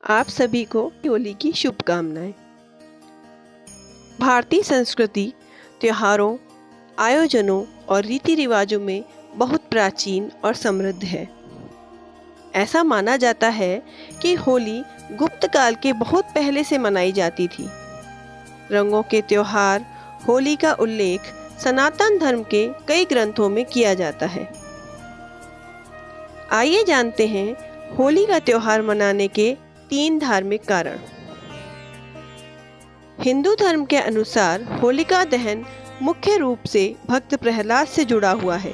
आप सभी को होली की शुभकामनाएं। भारतीय संस्कृति त्योहारों, आयोजनों और रीति रिवाजों में बहुत प्राचीन और समृद्ध है। ऐसा माना जाता है कि होली गुप्त काल के बहुत पहले से मनाई जाती थी। रंगों के त्योहार होली का उल्लेख सनातन धर्म के कई ग्रंथों में किया जाता है। आइए जानते हैं होली का त्योहार मनाने के 3 धार्मिक कारण। हिंदू धर्म के अनुसार होलिका दहन मुख्य रूप से भक्त प्रहलाद से जुड़ा हुआ है,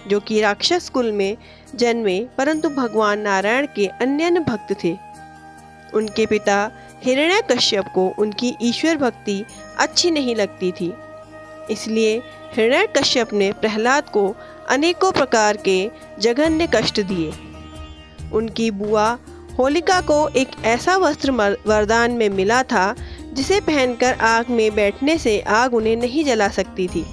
जो कि राक्षस कुल में जन्मे परंतु भगवान नारायण के अनन्य भक्त थे। उनके पिता हिरण्यकश्यप को उनकी ईश्वर भक्ति अच्छी नहीं लगती थी, इसलिए हिरण्यकश्यप ने प्रहलाद को अनेकों प्रकार के जघन्य कष्ट दिए। उनकी बुआ होलिका को एक ऐसा वस्त्र वरदान में मिला था जिसे पहनकर आग में बैठने से आग उन्हें नहीं जला सकती थी।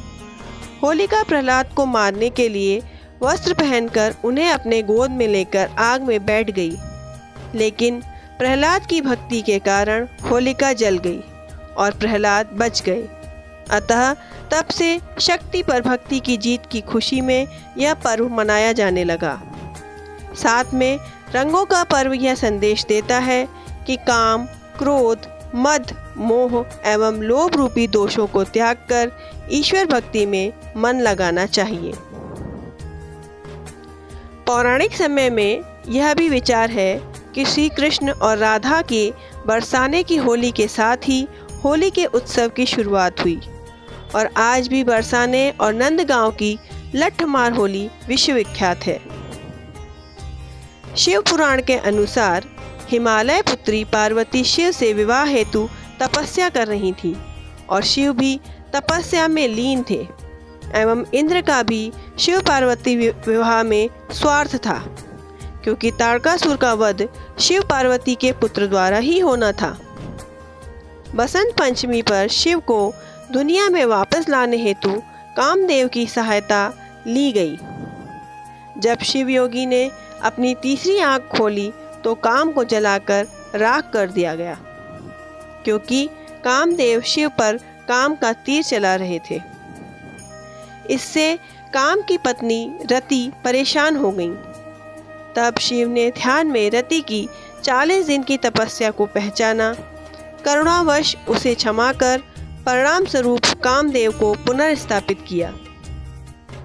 होलिका प्रहलाद को मारने के लिए वस्त्र पहनकर उन्हें अपने गोद में लेकर आग में बैठ गई, लेकिन प्रहलाद की भक्ति के कारण होलिका जल गई और प्रहलाद बच गए। अतः तब से शक्ति पर भक्ति की जीत की खुशी में यह पर्व मनाया जाने लगा। साथ में रंगों का पर्व यह संदेश देता है कि काम, क्रोध, मद, मोह एवं लोभ रूपी दोषों को त्याग कर ईश्वर भक्ति में मन लगाना चाहिए। पौराणिक समय में यह भी विचार है कि श्री कृष्ण और राधा के बरसाने की होली के साथ ही होली के उत्सव की शुरुआत हुई और आज भी बरसाने और नंदगांव की लठमार होली विश्वविख्यात है। शिव पुराण के अनुसार हिमालय पुत्री पार्वती शिव से विवाह हेतु तपस्या कर रही थी और शिव भी तपस्या में लीन थे एवं इंद्र का भी शिव पार्वती विवाह में स्वार्थ था, क्योंकि तारकासुर का वध शिव पार्वती के पुत्र द्वारा ही होना था। बसंत पंचमी पर शिव को दुनिया में वापस लाने हेतु कामदेव की सहायता ली गई। जब शिव योगी ने अपनी तीसरी आंख खोली तो काम को जलाकर राख कर दिया गया, क्योंकि कामदेव शिव पर काम का तीर चला रहे थे। इससे काम की पत्नी रति परेशान हो गई। तब शिव ने ध्यान में रति की 40 दिन की तपस्या को पहचाना। करुणावश उसे क्षमा कर परिणाम स्वरूप कामदेव को पुनर्स्थापित किया।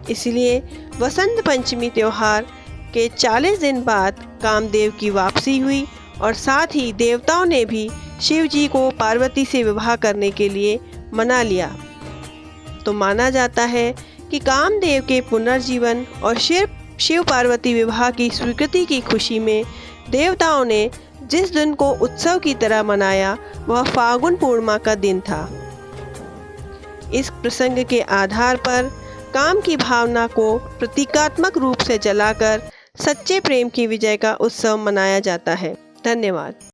इसलिए वसंत पंचमी त्योहार के 40 दिन बाद कामदेव की वापसी हुई और साथ ही देवताओं ने भी शिव जी को पार्वती से विवाह करने के लिए मना लिया। तो माना जाता है कि कामदेव के पुनर्जीवन और शिव पार्वती विवाह की स्वीकृति की खुशी में देवताओं ने जिस दिन को उत्सव की तरह मनाया वह फागुन पूर्णिमा का दिन था। इस प्रसंग के आधार पर काम की भावना को प्रतीकात्मक रूप से जलाकर सच्चे प्रेम की विजय का उत्सव मनाया जाता है। धन्यवाद।